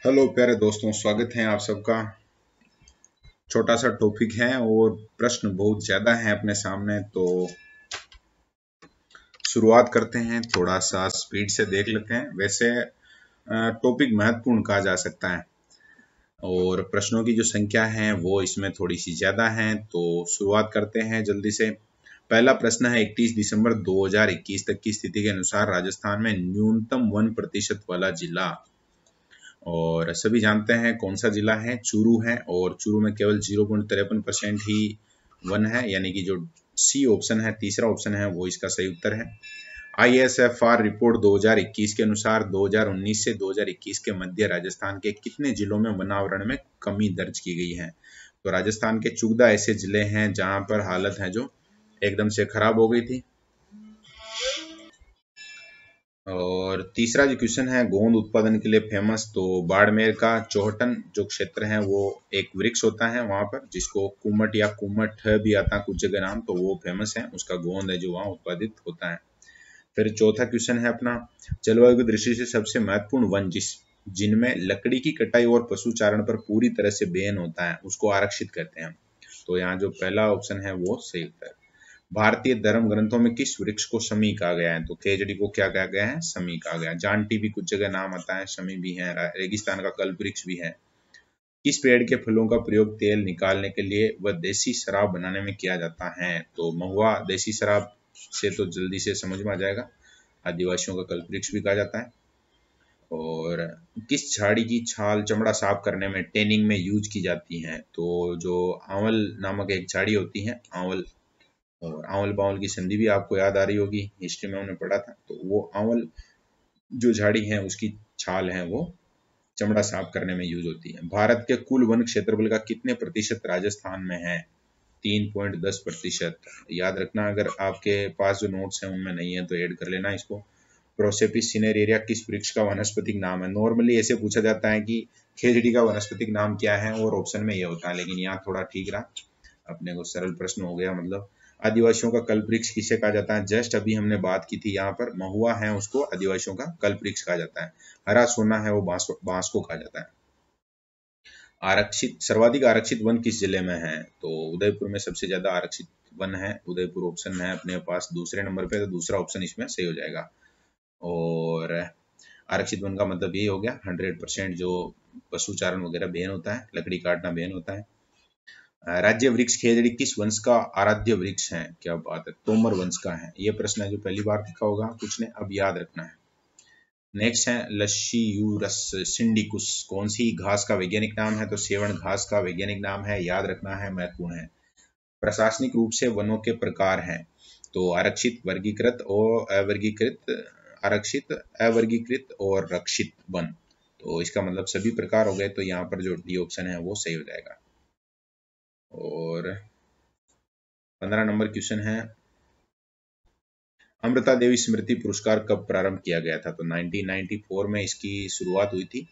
Hello प्यारे दोस्तों, स्वागत है आप सबका। छोटा सा टॉपिक है और प्रश्न बहुत ज़्यादा हैं अपने सामने, तो शुरुआत करते हैं। थोड़ा सा स्पीड से देख लेते हैं। वैसे टॉपिक महत्वपूर्ण कहा जा सकता है और प्रश्नों की जो संख्या है वो इसमें थोड़ी सी ज़्यादा है, तो शुरुआत करते हैं जल्दी से। पहला प्रश्न है, 31 दिसंबर 2021 तक की स्थिति के अनुसार राजस्थान में न्यूनतम 1% वाला जिला। और सभी जानते हैं कौन सा जिला है, चूरू है। और चूरू में केवल 0.53% ही वन है, यानी कि जो सी ऑप्शन है, तीसरा ऑप्शन है, वो इसका सही उत्तर है। ISFR रिपोर्ट 2021 के अनुसार 2019 से 2021 के मध्य राजस्थान के कितने जिलों में वनावरण में कमी दर्ज की गई है? तो राजस्थान के 14 ऐसे जिले हैं जहां पर हालत है जो एकदम से खराब हो गई थी। और तीसरा जो क्वेश्चन है, गोंद उत्पादन के लिए फेमस, तो बाड़मेर का चौहटन जो क्षेत्र है वो एक वृक्ष होता है वहां पर, जिसको कुमट या कुमठ भी आता है कुछ जगह नाम, तो वो फेमस है, उसका गोंद है जो वहाँ उत्पादित होता है। फिर चौथा क्वेश्चन है अपना, जलवायु की दृष्टि से सबसे महत्वपूर्ण वन जिनमें लकड़ी की कटाई और पशु चारण पर पूरी तरह से बैन होता है, उसको आरक्षित करते हैं। तो यहाँ जो पहला ऑप्शन है वो सही उत्तर। भारतीय धर्म ग्रंथों में किस वृक्ष को शमी कहा गया है? तो खेजड़ी को क्या कहा गया है? शमी कहा गया है। जानटी भी कुछ जगह नाम आता है, शमी भी है। रेगिस्तान का कल्प वृक्ष भी है। किस पेड़ के फलों का प्रयोग तेल निकालने के लिए व देसी शराब बनाने में किया जाता है? तो महुआ देसी शराब से तो जल्दी से समझ में आ जाएगा, आदिवासियों का कल्प वृक्ष भी कहा जाता है। और किस झाड़ी की छाल चमड़ा साफ करने में टेनिंग में यूज की जाती है? तो जो आंवल नामक एक झाड़ी होती है, आंवल, और आंवल बावल की संधि भी आपको याद आ रही होगी, हिस्ट्री में हमने पढ़ा था। तो वो आंवल जो झाड़ी है उसकी छाल है वो चमड़ा साफ करने में यूज होती है। भारत के कुल वन क्षेत्रफल का कितने प्रतिशत राजस्थान में है? 3.10%। याद रखना, अगर आपके पास जो नोट्स हैं उनमें नहीं है तो ऐड कर लेना इसको। प्रोसेपिस सिनेरेरिया किस वृक्ष का वनस्पतिक नाम है? नॉर्मली ऐसे पूछा जाता है कि खेजड़ी का वनस्पतिक नाम क्या है, और ऑप्शन में ये होता है, लेकिन यहाँ थोड़ा ठीक रहा, अपने को सरल प्रश्न हो गया। मतलब आदिवासियों का कल्प वृक्ष किसे कहा जाता है? जस्ट अभी हमने बात की थी, यहाँ पर महुआ है उसको आदिवासियों का कल्प वृक्ष कहा जाता है। हरा सोना है वो बांस को कहा जाता है। आरक्षित सर्वाधिक आरक्षित वन किस जिले में है? तो उदयपुर में सबसे ज्यादा आरक्षित वन है, उदयपुर ऑप्शन में है अपने पास दूसरे नंबर पे, तो दूसरा ऑप्शन इसमें सही हो जाएगा। और आरक्षित वन का मतलब यही हो गया 100% जो पशु चारण वगैरह बैन होता है, लकड़ी काटना बैन होता है। राज्य वृक्ष खेजड़ी किस वंश का आराध्य वृक्ष है? क्या बात है, तोमर वंश का है। ये प्रश्न है जो पहली बार लिखा होगा कुछ ने, अब याद रखना है। नेक्स्ट है लस्सीयूरस सिंडिकुस कौन सी घास का वैज्ञानिक नाम है? तो सेवण घास का वैज्ञानिक नाम है, याद रखना है, महत्वपूर्ण है। प्रशासनिक रूप से वनों के प्रकार हैं, तो आरक्षित, वर्गीकृत और अवर्गीकृत, आरक्षित, अवर्गीकृत और रक्षित वन। तो इसका मतलब सभी प्रकार हो गए, तो यहाँ पर जो डी ऑप्शन है वो सही हो जाएगा। और 15 नंबर क्वेश्चन है, अमृता देवी स्मृति पुरस्कार कब प्रारंभ किया गया था? तो 1994 में इसकी शुरुआत हुई थी,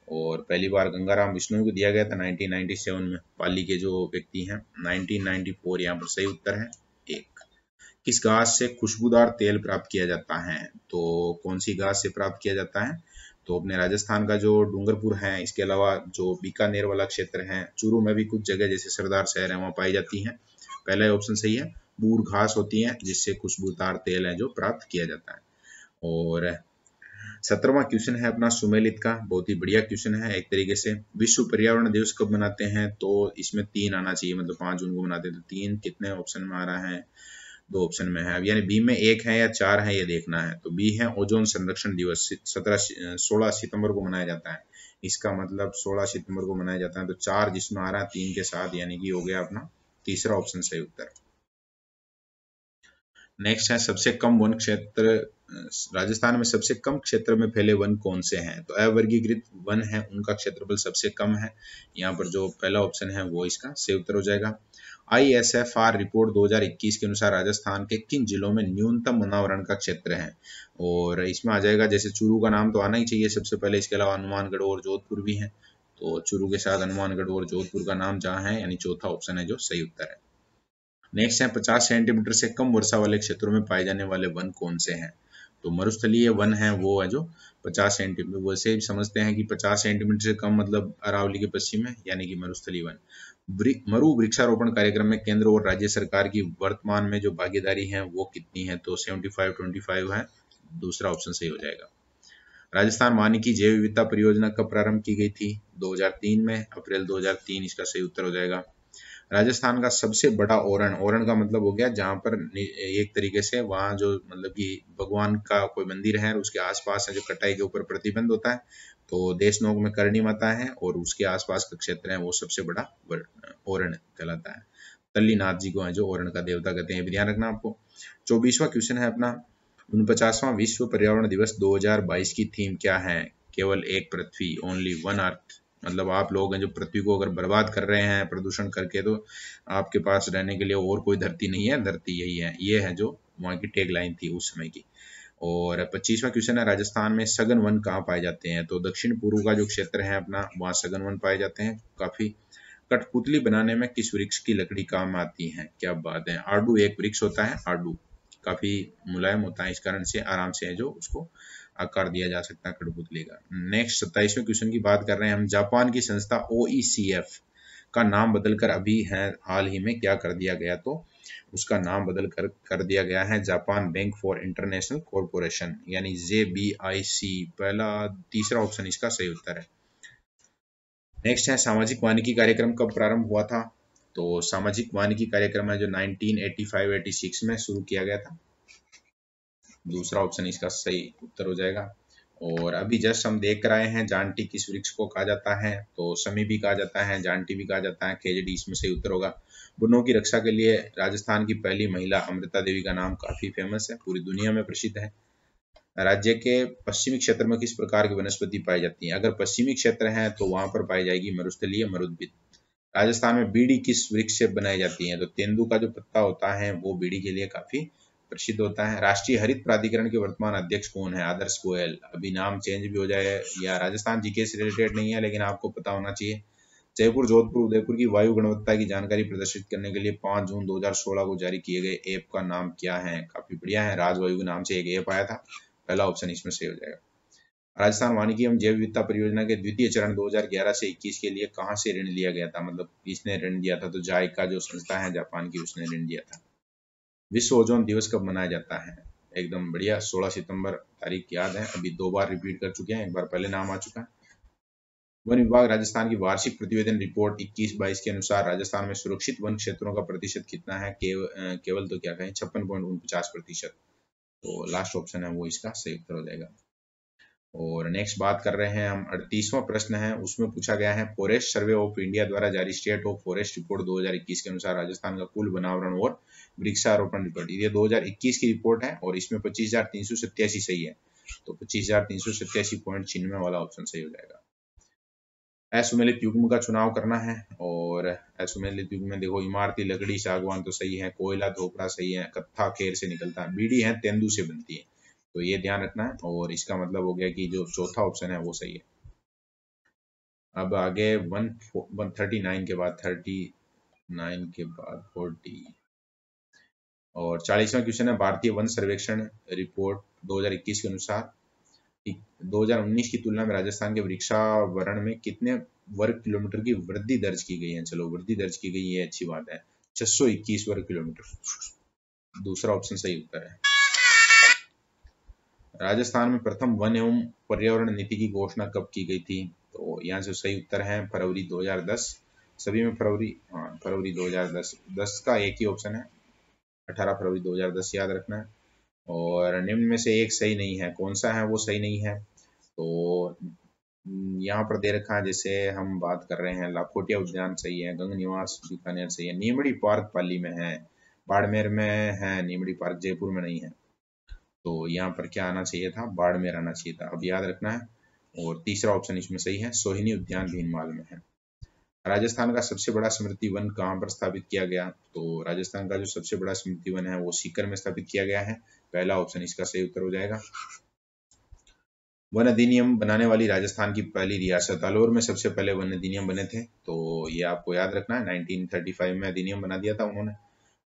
और पहली बार गंगाराम बिश्नोई को दिया गया था 1997 में, पाली के जो व्यक्ति हैं। 1994 यहाँ पर सही उत्तर है। एक, किस घास से खुशबूदार तेल प्राप्त किया जाता है? तो कौन सी घास से प्राप्त किया जाता है? तो अपने राजस्थान का जो डूंगरपुर है, इसके अलावा जो बीकानेर वाला क्षेत्र है, चूरू में भी कुछ जगह जैसे सरदार शहर है वहाँ पाई जाती है। पहला ऑप्शन सही है, बूर घास होती है जिससे खुशबूदार तेल है जो प्राप्त किया जाता है। और 17वां क्वेश्चन है अपना सुमेलित का, बहुत ही बढ़िया क्वेश्चन है एक तरीके से। विश्व पर्यावरण दिवस कब मनाते हैं? तो इसमें 3 आना चाहिए, मतलब 5 जून को मनाते हैं, तो 3 कितने ऑप्शन में आ रहा है? 2 ऑप्शन में है, अब यानी बी में 1 है या 4 है ये देखना है। तो बी है ओजोन संरक्षण दिवस, 16 सितंबर को मनाया जाता है। इसका मतलब 16 सितंबर को मनाया जाता है, तो 4 जिसमें आ रहा है 3 के साथ, यानी कि हो गया अपना तीसरा ऑप्शन सही उत्तर। नेक्स्ट है, सबसे कम वन क्षेत्र, राजस्थान में सबसे कम क्षेत्र में फैले वन कौन से हैं? तो अवर्गीकृत वन है, उनका क्षेत्रफल सबसे कम है। यहाँ पर जो पहला ऑप्शन है वो इसका सही उत्तर हो जाएगा। ISFR रिपोर्ट 2021 के अनुसार राजस्थान के किन जिलों में न्यूनतम वनावरण का क्षेत्र है? और इसमें आ जाएगा, जैसे चूरू का नाम तो आना ही चाहिए सबसे पहले, इसके अलावा हनुमानगढ़ और जोधपुर भी है, तो चूरू के साथ हनुमानगढ़ और जोधपुर का नाम जहाँ है, यानी चौथा ऑप्शन है जो सही उत्तर है। नेक्स्ट है, 50 सेंटीमीटर से कम वर्षा वाले क्षेत्रों में पाए जाने वाले वन कौन से हैं? तो मरुस्थलीय वन है वो है जो 50 सेंटीमीटर, वैसे समझते हैं कि 50 सेंटीमीटर से कम मतलब अरावली के पश्चिम में, यानी कि मरुस्थलीय वन। मरु वृक्षारोपण कार्यक्रम में केंद्र और राज्य सरकार की वर्तमान में जो भागीदारी है वो कितनी है, तो 75-25 है, दूसरा ऑप्शन सही हो जाएगा। राजस्थान वानिकी जैव विविधता परियोजना कब प्रारंभ की गई थी, 2003 में, अप्रैल 2003 इसका सही उत्तर हो जाएगा। राजस्थान का सबसे बड़ा ओरण, ओरण का मतलब हो गया जहाँ पर एक तरीके से वहाँ जो मतलब कि भगवान का कोई मंदिर है और उसके आसपास है जो कटाई के ऊपर प्रतिबंध होता है, तो देशनोक में करणी माता है और उसके आसपास का क्षेत्र है वो सबसे बड़ा ओरण कहलाता है। तल्लीनाथ जी को है जो ओरण का देवता कहते हैं, ध्यान रखना आपको। 24वां क्वेश्चन है अपना, 49वां विश्व पर्यावरण दिवस 2022 की थीम क्या है, केवल एक पृथ्वी, ओनली वन अर्थ। मतलब आप लोग हैं जो पृथ्वी को अगर बर्बाद कर रहे हैं प्रदूषण करके, तो आपके पास रहने के लिए और कोई धरती नहीं है, धरती यही है, ये है जो वहाँ की टैग लाइन थी उस समय की। और 25वां क्वेश्चन है, राजस्थान में सघन वन कहाँ पाए जाते हैं, तो दक्षिण पूर्व का जो क्षेत्र है अपना वहाँ सघन वन पाए जाते हैं काफी। कठपुतली बनाने में किस वृक्ष की लकड़ी काम आती है, क्या बात है, आड़ू एक वृक्ष होता है, आड़ू काफी मुलायम होता है, इस कारण से आराम से है जो उसको आकार दिया जा सकता है कठपुतली का। नेक्स्ट 27वें क्वेश्चन की बात कर रहे हैं हम, जापान की संस्था OECF का नाम बदलकर अभी है हाल ही में क्या कर दिया गया, तो उसका नाम बदल कर दिया गया है Japan bank for international corporation, यानी JBIC, पहला तीसरा ऑप्शन इसका सही उत्तर है। नेक्स्ट है, सामाजिक वानिकी कार्यक्रम कब प्रारंभ हुआ था, तो सामाजिक वानिकी कार्यक्रम है जो 1985-86 में शुरू किया गया था, दूसरा ऑप्शन इसका सही उत्तर हो जाएगा। और अभी जस्ट हम देख कर आए हैं जानटी किस वृक्ष को कहा जाता है, तो समी भी कहा जाता है, जानटी भी कहा जाता है, खेजड़ी इसमें सही उत्तर होगा। वनों की रक्षा के लिए राजस्थान की पहली महिला अमृता देवी का नाम काफी फेमस है, पूरी दुनिया में प्रसिद्ध है। राज्य के पश्चिमी क्षेत्र में किस प्रकार की वनस्पति पाई जाती है, अगर पश्चिमी क्षेत्र है तो वहां पर पाई जाएगी मरुस्थलीय मरुद्भिद। राजस्थान में बीड़ी किस वृक्ष से बनाई जाती है, तो तेंदू का जो पत्ता होता है वो बीड़ी के लिए काफी प्रसिद्ध होता है। राष्ट्रीय हरित प्राधिकरण के वर्तमान अध्यक्ष कौन है, आदर्श गोयल, अभी नाम चेंज भी हो जाए, या राजस्थान जीके से रिलेटेड नहीं है लेकिन आपको पता होना चाहिए। जयपुर, जोधपुर, उदयपुर की वायु गुणवत्ता की जानकारी प्रदर्शित करने के लिए 5 जून 2016 को जारी किए गए ऐप का नाम क्या है, काफी बढ़िया है, राजवायु के नाम से एक ऐप आया था, पहला ऑप्शन इसमें सही हो जाएगा। राजस्थान वानिकी एवं जैव विविधता परियोजना के द्वितीय चरण 2011 से 21 के लिए कहां से ऋण लिया गया था, मतलब किसने ऋण दिया था, तो जाइका जो संस्था है जापान की उसने ऋण दिया था। विश्व ओजोन दिवस कब मनाया जाता है, एकदम बढ़िया, 16 सितंबर तारीख याद है, अभी 2 बार रिपीट कर चुके हैं, एक बार पहले नाम आ चुका है। वन विभाग राजस्थान की वार्षिक प्रतिवेदन रिपोर्ट 21-22 के अनुसार राजस्थान में सुरक्षित वन क्षेत्रों का प्रतिशत कितना है, केवल तो क्या कहें 56.49%, तो लास्ट ऑप्शन है वो इसका सही उत्तर हो जाएगा। और नेक्स्ट बात कर रहे हैं हम, 38वां प्रश्न है, उसमें पूछा गया है, फॉरेस्ट सर्वे ऑफ इंडिया द्वारा जारी स्टेट ऑफ फॉरेस्ट रिपोर्ट 2021 के अनुसार राजस्थान का कुल वनावरण और वृक्षारोपण रिपोर्ट, ये 2021 की रिपोर्ट है और इसमें 25,387 सही है, तो 25,387.96 वाला ऑप्शन सही हो जाएगा। असुमेलित युग्म का चुनाव करना है, और असुमेलित युग्म में देखो, इमारती लकड़ी सागवान तो सही है, कोयला धोपड़ा सही है, कत्था खेर से निकलता है, बीड़ी है तेंदू से बनती है, तो ये ध्यान रखना है, और इसका मतलब हो गया कि जो चौथा ऑप्शन है वो सही है। अब आगे 139 के बाद 39 के बाद 40 और 40वां क्वेश्चन है, भारतीय वन सर्वेक्षण रिपोर्ट 2021 के अनुसार 2019 की तुलना में राजस्थान के वृक्षावरण में कितने वर्ग किलोमीटर की वृद्धि दर्ज की गई है, चलो वृद्धि दर्ज की गई है, अच्छी बात है, 621 वर्ग किलोमीटर, दूसरा ऑप्शन सही उत्तर है। राजस्थान में प्रथम वन एवं पर्यावरण नीति की घोषणा कब की गई थी, तो यहाँ से सही उत्तर है फरवरी 2010, सभी में फरवरी, हाँ फरवरी 2010, 10 का एक ही ऑप्शन है, 18 फरवरी 2010 याद रखना है। और निम्न में से एक सही नहीं है, कौन सा है वो सही नहीं है, तो यहाँ पर दे रखा है, जैसे हम बात कर रहे हैं लाखोटिया उद्यान सही है, गंग निवास बीकानेर सही है, नीमड़ी पार्क पाली में है, बाड़मेर में है नीमड़ी पार्क, जयपुर में नहीं है, तो यहाँ पर क्या आना चाहिए था, बाड़मेर आना चाहिए था, अब याद रखना है। और तीसरा ऑप्शन इसमें सही है, सोहिनी उद्यान भीनमाल में है। राजस्थान का सबसे बड़ा स्मृति वन कहाँ पर स्थापित किया गया, तो राजस्थान का जो सबसे बड़ा स्मृति वन है वो सीकर में स्थापित किया गया है, पहला ऑप्शन इसका सही उत्तर हो जाएगा। वन अधिनियम बनाने वाली राजस्थान की पहली रियासत, अलवर में सबसे पहले वन अधिनियम बने थे, तो ये आपको याद रखना है, 1935 में अधिनियम बना दिया था उन्होंने।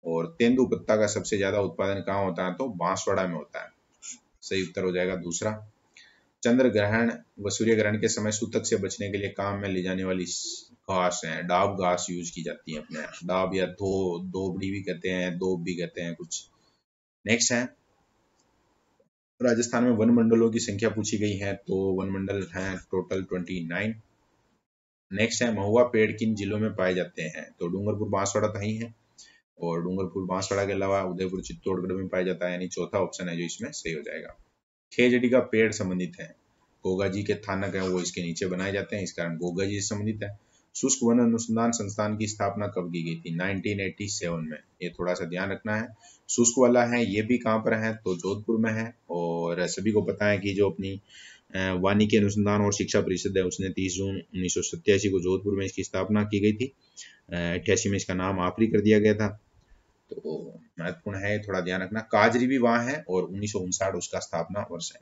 और तेंदुपत्ता का सबसे ज्यादा उत्पादन कहाँ होता है, तो बांसवाड़ा में होता है। सही उत्तर हो जाएगा दूसरा। चंद्र ग्रहण व सूर्य ग्रहण के समय सूतक से बचने के लिए काम में ली जाने वाली घास है, डाब घास यूज की जाती है अपने यहाँ। डाब या दोबड़ी भी कहते हैं, दोब भी कहते हैं कुछ। नेक्स्ट है, राजस्थान में वन मंडलों की संख्या पूछी गई है, तो वन मंडल हैं टोटल 29। नेक्स्ट है, महुआ पेड़ किन जिलों में पाए जाते हैं, तो डूंगरपुर बांसवाड़ा तो ही है, और डूंगरपुर बांसवाड़ा के अलावा उदयपुर चित्तौड़गढ़ में पाया जाता है, यानी चौथा ऑप्शन है जो इसमें सही हो जाएगा। खेजड़ी का पेड़ संबंधित है, गोगा जी के थानक है वो इसके नीचे बनाए जाते हैं, इस कारण गोगा जी से संबंधित है। शुष्क वन अनुसंधान संस्थान की स्थापना कब की गई थी, 1987 में, ये थोड़ा सा ध्यान रखना है। शुष्क वाला है ये भी कहाँ पर है, तो जोधपुर में है। और सभी को पता है कि जो अपनी वानिकी अनुसंधान और शिक्षा परिषद है उसने 30 जून 1987 को जोधपुर में इसकी स्थापना की गई थी। 88 में इसका नाम आफरी कर दिया गया था, तो महत्वपूर्ण है, थोड़ा ध्यान रखना। काजरी भी वहाँ है और 1959 उसका स्थापना वर्ष है।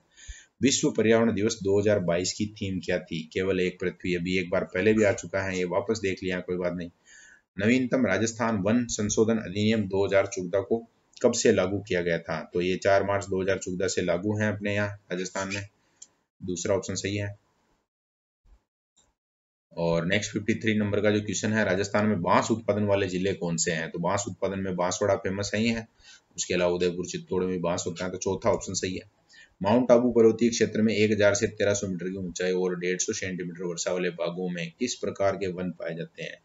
विश्व पर्यावरण दिवस 2022 की थीम क्या थी, केवल एक पृथ्वी, अभी एक बार पहले भी आ चुका है, ये वापस देख लिया कोई बात नहीं। नवीनतम राजस्थान वन संशोधन अधिनियम 2014 को कब से लागू किया गया था, तो ये 4 मार्च 2014 से लागू है अपने यहाँ राजस्थान में, दूसरा ऑप्शन सही है। और नेक्स्ट 53 नंबर का जो क्वेश्चन है, राजस्थान में बांस उत्पादन वाले जिले कौन से हैं, तो बांस उत्पादन में बांसवाड़ा फेमस है ही है, उसके अलावा उदयपुर चित्तौड़ में बांस होता है, तो चौथा ऑप्शन सही है। माउंट आबू पर्वतीय क्षेत्र में 1000 से 1300 मीटर की ऊंचाई और 150 सेंटीमीटर वर्षा वाले भागों में किस प्रकार के वन पाए जाते हैं,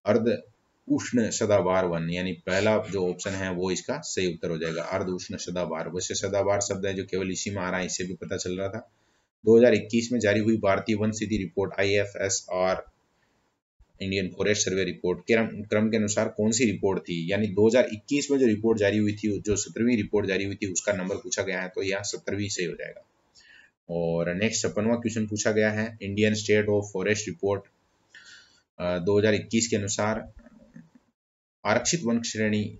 अर्ध उष्ण सदाबहार वन, यानी पहला जो ऑप्शन है वो इसका सही उत्तर हो जाएगा, अर्ध उष्ण सदाबहार। वैसे सदाबहार शब्द है जो केवल इसी में आ रहा है, इससे भी पता चल रहा था। 2021 में जारी हुई भारतीय वन स्थिति report IFSR Indian forest survey report क्रम के अनुसार कौन सी रिपोर्ट थी, यानी 2021 में जो रिपोर्ट जारी हुई थी, जो 17वीं रिपोर्ट जारी हुई थी, उसका नंबर पूछा गया है, तो यह 17वीं से हो जाएगा। और नेक्स्ट 56वां क्वेश्चन पूछा गया है, Indian state of forest report 2021 के अनुसार आरक्षित वन श्रेणी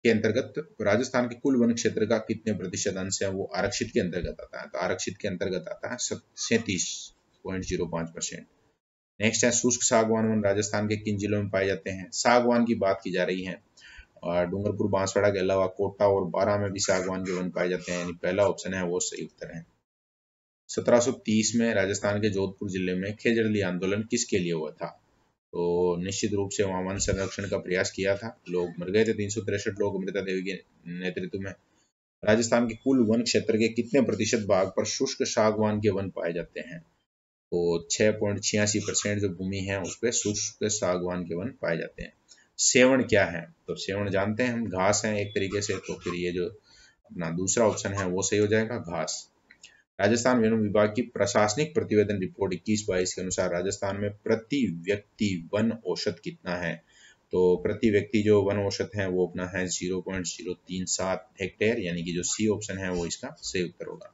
के अंतर्गत राजस्थान के कुल वन क्षेत्र का कितने प्रतिशत अंश है वो आरक्षित के अंतर्गत आता है, तो आरक्षित के अंतर्गत आता है 37.05%। नेक्स्ट है, शुष्क सागवान वन राजस्थान के किन जिलों में पाए जाते हैं, सागवान की बात की जा रही है, और डूंगरपुर बांसवाड़ा के अलावा कोटा और बारां में भी सागवान के वन पाए जाते हैं, यानी पहला ऑप्शन है वो सही उत्तर है। 1730 में राजस्थान के जोधपुर जिले में खेजड़ली आंदोलन किसके लिए हुआ था, तो निश्चित रूप से वहां वन संरक्षण का प्रयास किया था, लोग मर गए थे, 363 लोग अमृता देवी के नेतृत्व में। राजस्थान के कुल वन क्षेत्र के कितने प्रतिशत भाग पर शुष्क सागवान के वन पाए जाते हैं, तो 6.86% जो भूमि है उस पर शुष्क सागवान के वन पाए जाते हैं। सेवण क्या है, तो सेवण जानते हैं हम, घास है एक तरीके से, तो फिर ये जो अपना दूसरा ऑप्शन है वो सही हो जाएगा, घास। राजस्थान वन विभाग की प्रशासनिक प्रतिवेदन रिपोर्ट 21-22 के अनुसार राजस्थान में प्रति व्यक्ति वन औसत कितना है, तो प्रति व्यक्ति जो वन औसत है वो अपना है 0.037 हेक्टेयर, यानी कि जो सी ऑप्शन है वो इसका सही उत्तर होगा।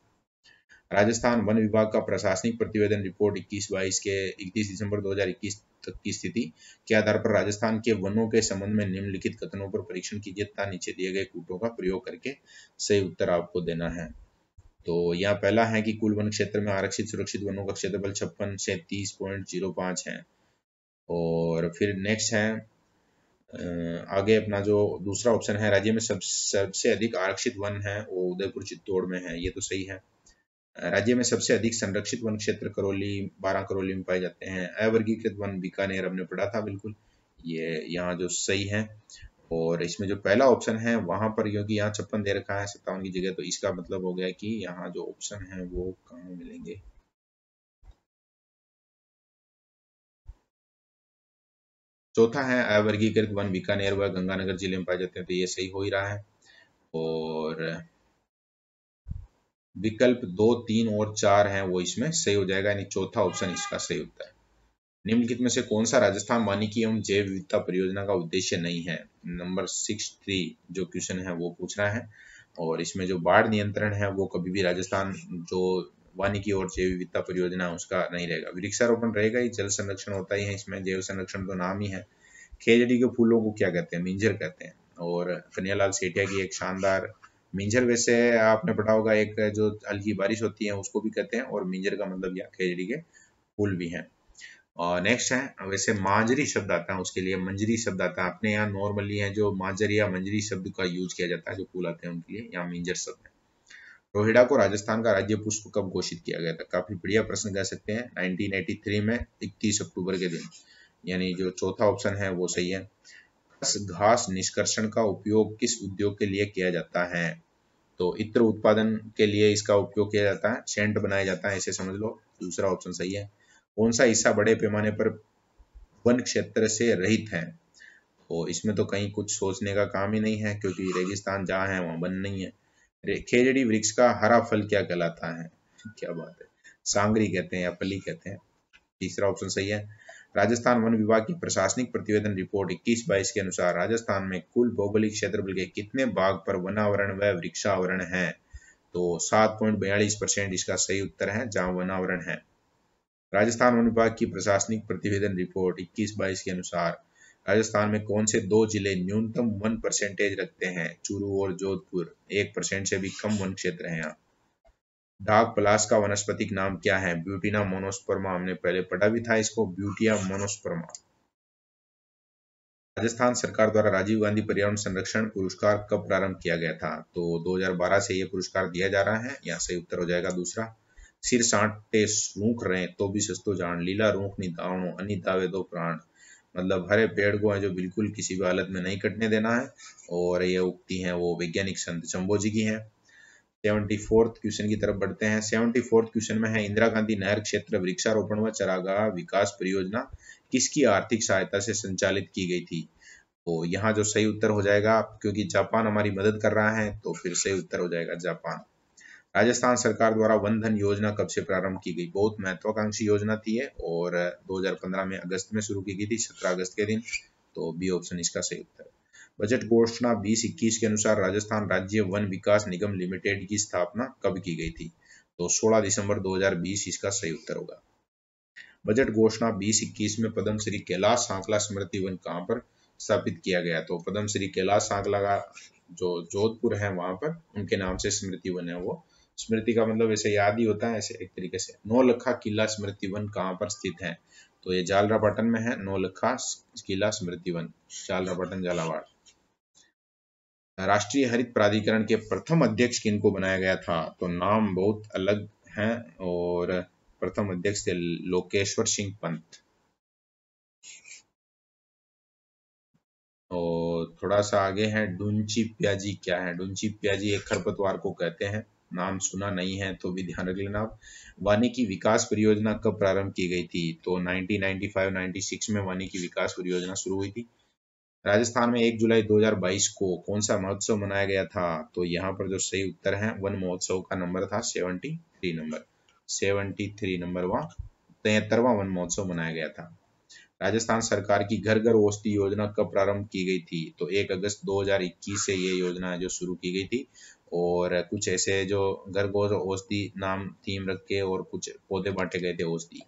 राजस्थान वन विभाग का प्रशासनिक प्रतिवेदन रिपोर्ट 21-22 के 31 दिसंबर 2021 तक की स्थिति के आधार पर राजस्थान के वनों के संबंध में निम्नलिखित कथनों पर परीक्षण कीजिए तथा नीचे दिए गए कूटों का प्रयोग करके सही उत्तर आपको देना है। तो यहाँ पहला है कि कुल वन क्षेत्र में आरक्षित सुरक्षित वनों का क्षेत्रफल 56 से 30.05 है। और फिर नेक्स्ट है आगे अपना जो दूसरा ऑप्शन है, राज्य में सबसे अधिक आरक्षित वन है वो उदयपुर चित्तौड़ में है, ये तो सही है। राज्य में सबसे अधिक संरक्षित वन क्षेत्र करौली 12 करौली में पाए जाते हैं। अवर्गीकृत वन बीकानेर हमने पढ़ा था बिल्कुल, ये यहाँ जो सही है। और इसमें जो पहला ऑप्शन है वहां पर, क्योंकि यहाँ 56 दे रखा है 57 की जगह, तो इसका मतलब हो गया कि यहाँ जो ऑप्शन है वो कहाँ मिलेंगे, चौथा है अवर्गीकृत वन बीकानेर व गंगानगर जिले में पाए जाते हैं, तो ये सही हो ही रहा है। और विकल्प 2, 3 और 4 हैं वो इसमें सही हो जाएगा, यानी चौथा ऑप्शन इसका सही उत्तर है। निम्नलिखित में से कौन सा राजस्थान वानिकी एवं जैव विविधता परियोजना का उद्देश्य नहीं है, नंबर 63 जो क्वेश्चन है वो पूछ रहा है। और इसमें जो बाढ़ नियंत्रण है वो कभी भी राजस्थान जो वानिकी और जैव विविधता परियोजना उसका नहीं रहेगा। वृक्षारोपण रहेगा, ये जल संरक्षण होता ही है इसमें, जैव संरक्षण तो नाम ही है। खेजड़ी के फूलों को क्या कहते हैं, मिंजर कहते हैं। और कन्हैयालाल सेठिया की एक शानदार मिंजर, वैसे आपने पढ़ा होगा, एक जो हल्की बारिश होती है उसको भी कहते हैं, और मिंजर का मतलब यह खेजड़ी के फूल भी हैं। और नेक्स्ट है, वैसे मांजरी शब्द आता है उसके लिए मंजरी शब्द आता है। अपने यहाँ नॉर्मली है जो मांजरी या मंजरी शब्द का यूज किया जाता है, जो फूल आते हैं उनके लिए, यहाँ मिंजर शब्द है। रोहिड़ा को राजस्थान का राज्य पुष्प कब घोषित किया गया था? काफी बढ़िया प्रश्न कह सकते हैं। 1983 में 21 अक्टूबर के दिन, यानी जो चौथा ऑप्शन है वो सही है। घास निष्कर्षण का उपयोग किस उद्योग के लिए किया जाता है? तो इत्र उत्पादन के लिए इसका उपयोग किया जाता है, सेंट बनाया जाता है, ऐसे समझ लो। दूसरा ऑप्शन सही है। कौन सा हिस्सा बड़े पैमाने पर वन क्षेत्र से रहित है? तो इसमें तो कहीं कुछ सोचने का काम ही नहीं है, क्योंकि रेगिस्तान जहाँ है वहाँ वन नहीं है। खेजड़ी वृक्ष का हरा फल क्या कहलाता है? क्या बात है, सांगरी कहते हैं या फली कहते हैं। तीसरा ऑप्शन सही है। राजस्थान वन विभाग की प्रशासनिक प्रतिवेदन रिपोर्ट 21-22 के अनुसार राजस्थान में कुल भौगोलिक क्षेत्रफल के कितने भाग पर वनावरण व वृक्षावरण है? तो 7.42% इसका सही उत्तर है, जहां वनावरण है। राजस्थान वन विभाग की प्रशासनिक प्रतिवेदन रिपोर्ट 21-22 के अनुसार राजस्थान में कौन से दो जिले न्यूनतम वन परसेंटेज रखते हैं? चूरू और जोधपुर। 1% से भी कम वन क्षेत्र है यहाँ। डाक पलाश का वनस्पतिक नाम क्या है? ब्यूटिना मोनोस्पर्मा। हमने पहले पढ़ा भी था इसको, ब्यूटिया मोनोस्पर्मा। राजस्थान सरकार द्वारा राजीव गांधी पर्यावरण संरक्षण पुरस्कार कब प्रारंभ किया गया था? तो 2012 से ये पुरस्कार दिया जा रहा है, यहाँ सही उत्तर हो जाएगा दूसरा। सिर साटे रूख रहे तो भी सस्तो जान, लीला रूख नी दावणो अनि दावे दो प्राण। मतलब हरे पेड़ को है जो बिल्कुल किसी भी हालत में नहीं कटने देना है, और ये उक्ति है वो वैज्ञानिक संत चंबो जी की है। 74th क्वेश्चन की तरफ बढ़ते हैं। 74th क्वेश्चन में है, इंदिरा गांधी नहर क्षेत्र वृक्षारोपण व चारागाह विकास परियोजना किसकी आर्थिक सहायता से संचालित की गई थी? तो यहाँ जो सही उत्तर हो जाएगा, क्योंकि जापान हमारी मदद कर रहा है तो फिर सही उत्तर हो जाएगा जापान। राजस्थान सरकार द्वारा वन धन योजना कब से प्रारंभ की गई? बहुत महत्वाकांक्षी योजना थी है, और 2015 में अगस्त में शुरू की गई थी, 17 अगस्त के दिन। तो बी ऑप्शन इसका सही उत्तर है। बजट घोषणा 2021 के अनुसार राजस्थान राज्य वन विकास निगम लिमिटेड की स्थापना कब की गई थी? तो 16 दिसंबर 2020 इसका सही उत्तर होगा। बजट घोषणा 2021 में पद्मश्री कैलाश सांकला स्मृति वन कहाँ पर स्थापित किया गया? तो पद्मश्री कैलाश सांकला का जो जोधपुर है वहां पर उनके नाम से स्मृति वन है वो। स्मृति का मतलब ऐसे याद ही होता है, ऐसे एक तरीके से। नौलखा किला स्मृति वन कहाँ पर स्थित है? तो ये झालरापाटन में है, नौलखा किला स्मृति वन, झालरापाटन झालावाड़। राष्ट्रीय हरित प्राधिकरण के प्रथम अध्यक्ष किनको बनाया गया था? तो नाम बहुत अलग हैं, और प्रथम अध्यक्ष थे लोकेश्वर सिंह पंत। और थोड़ा सा आगे है, डुंची प्याजी क्या है? डुंची प्याजी एक खरपतवार को कहते हैं, नाम सुना नहीं है तो भी ध्यान रख लेना आप। वानिकी विकास परियोजना कब प्रारंभ की गई थी? तो 1995-96 में वानिकी विकास परियोजना शुरू हुई थी। राजस्थान में 1 जुलाई 2022 को कौन सा महोत्सव मनाया गया था? तो यहाँ पर जो सही उत्तर है, वन महोत्सव का नंबर था 73 नंबर, 73 नंबर वहाँ 73वां वन महोत्सव मनाया गया था। राजस्थान सरकार की घर घर औषधि योजना कब प्रारंभ की गई थी? तो 1 अगस्त 2021 से ये योजना जो शुरू की गई थी, और कुछ ऐसे जो घर घर औषधि नाम थीम रख के और कुछ पौधे बांटे गए थे औषधि।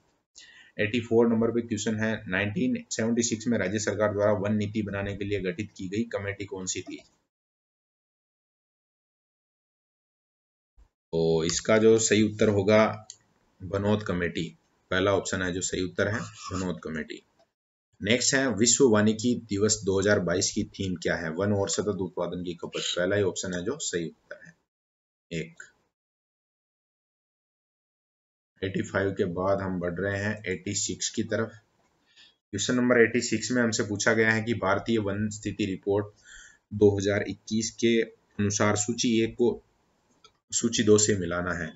84 नंबर पे क्वेश्चन है, 1976 में राज्य सरकार द्वारा वन नीति बनाने के लिए गठित की गई कमेटी कौन सी थी? तो इसका जो सही उत्तर होगा, बनोद कमेटी। पहला ऑप्शन है जो सही उत्तर है, बनोद कमेटी। नेक्स्ट है, विश्व वानिकी दिवस 2022 की थीम क्या है? वन और सतत उत्पादन की खपत। पहला ही ऑप्शन है जो सही उत्तर है, एक। 85 के बाद हम बढ़ रहे हैं 86 की तरफ। क्वेश्चन नंबर 86 में हमसे पूछा गया है कि भारतीय वन स्थिति रिपोर्ट 2021 के अनुसार सूची 1 को सूची 2 से मिलाना है।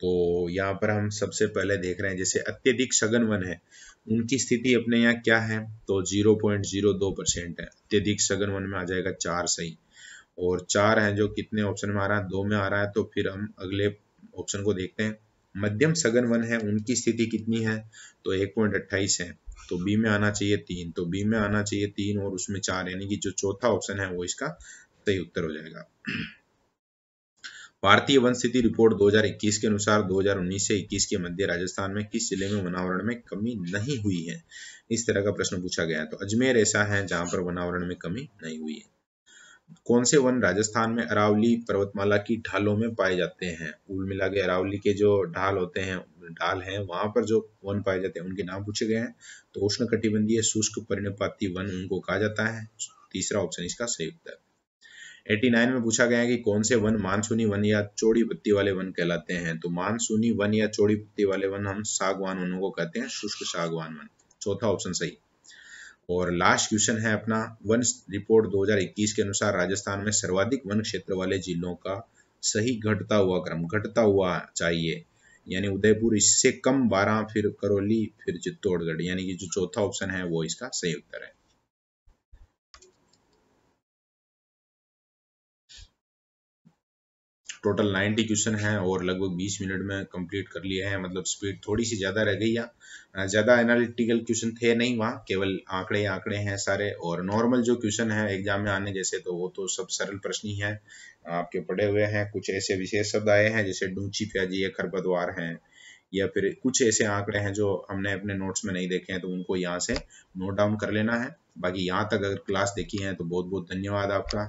तो यहाँ पर हम सबसे पहले देख रहे हैं, जैसे अत्यधिक सघन वन है उनकी स्थिति अपने यहाँ क्या है? तो 0.02% है। अत्यधिक सघन वन में आ जाएगा 4 सही, और 4 है जो कितने ऑप्शन में आ रहा है? 2 में आ रहा है। तो फिर हम अगले ऑप्शन को देखते हैं। मध्यम सघन वन है उनकी स्थिति कितनी है? तो 1.28 है। तो बी में आना चाहिए 3, तो बी में आना चाहिए 3 और उसमें 4, यानी कि जो चौथा ऑप्शन है वो इसका सही उत्तर हो जाएगा। भारतीय वन स्थिति रिपोर्ट 2021 के अनुसार 2019 से 21 के मध्य राजस्थान में किस जिले में वनावरण में कमी नहीं हुई है? इस तरह का प्रश्न पूछा गया है। तो अजमेर ऐसा है जहां पर वनावरण में कमी नहीं हुई है। कौन से वन राजस्थान में अरावली पर्वतमाला की ढालों में पाए जाते हैं? कुल मिला के अरावली के जो ढाल होते हैं ढाल है वहां पर जो वन पाए जाते हैं उनके नाम पूछे गए हैं। तो उष्णकटिबंधीय शुष्क पर्णपाती वन उनको कहा जाता है। तीसरा ऑप्शन इसका सही उत्तर। 89 में पूछा गया है कि कौन से वन मानसूनी वन या चौड़ी पत्ती वाले वन कहलाते हैं। तो मानसूनी वन या चौड़ी पत्ती वाले वन हम सागवान वनों को कहते हैं, शुष्क सागवान वन। चौथा ऑप्शन सही। और लास्ट क्वेश्चन है अपना, वन रिपोर्ट 2021 के अनुसार राजस्थान में सर्वाधिक वन क्षेत्र वाले जिलों का सही घटता हुआ क्रम, घटता हुआ चाहिए, यानी उदयपुर, इससे कम 12, फिर करौली, फिर चित्तौड़गढ़, यानी कि जो चौथा ऑप्शन है वो इसका सही उत्तर है। टोटल 90 क्वेश्चन है और लगभग 20 मिनट में कंप्लीट कर लिया है, मतलब स्पीड थोड़ी सी ज़्यादा रह गई है। ज़्यादा एनालिटिकल क्वेश्चन थे नहीं वहाँ, केवल आंकड़े आंकड़े हैं सारे। और नॉर्मल जो क्वेश्चन है एग्जाम में आने जैसे, तो वो तो सब सरल प्रश्न ही है, आपके पढ़े हुए हैं। कुछ ऐसे विशेष शब्द आए हैं जैसे डूंची प्याजी है, खरपतवार हैं, या फिर कुछ ऐसे आंकड़े हैं जो हमने अपने नोट्स में नहीं देखे हैं, तो उनको यहाँ से नोट डाउन कर लेना है। बाकी यहाँ तक अगर क्लास देखी है तो बहुत बहुत धन्यवाद आपका।